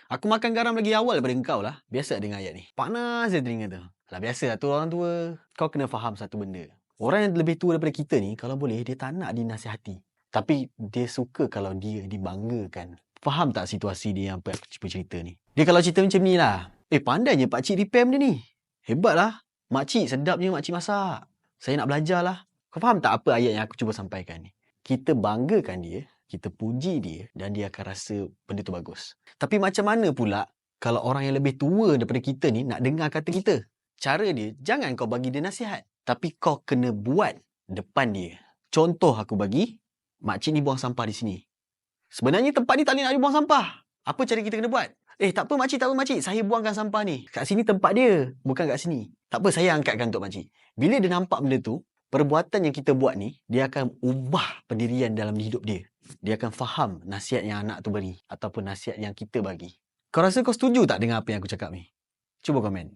Aku makan garam lagi awal daripada engkau lah. Biasa dengar ayat ni. Panas je telinga tu. Lah biasa lah tu orang tua. Kau kena faham satu benda. Orang yang lebih tua daripada kita ni, kalau boleh, dia tak nak dinasihati. Tapi dia suka kalau dia dibanggakan. Faham tak situasi dia yang apa aku cuba cerita ni? Dia kalau cerita macam ni lah. Pandainya pakcik repair benda ni. Hebat lah. Makcik sedapnya makcik masak. Saya nak belajar lah. Kau faham tak apa ayat yang aku cuba sampaikan ni? Kita banggakan dia, kita puji dia dan dia akan rasa benda tu bagus. Tapi macam mana pula kalau orang yang lebih tua daripada kita ni nak dengar kata kita? Cara dia, jangan kau bagi dia nasihat. Tapi kau kena buat depan dia. Contoh aku bagi, makcik ni buang sampah di sini. Sebenarnya tempat ni tak boleh nak buang sampah. Apa cara kita kena buat? Tak apa makcik, saya buangkan sampah ni. Kat sini tempat dia, bukan kat sini. Tak apa, saya angkatkan untuk makcik. Bila dia nampak benda tu, perbuatan yang kita buat ni, dia akan ubah pendirian dalam hidup dia. Dia akan faham nasihat yang anak tu beri ataupun nasihat yang kita bagi. Kau rasa kau setuju tak dengan apa yang aku cakap ni? Cuba komen.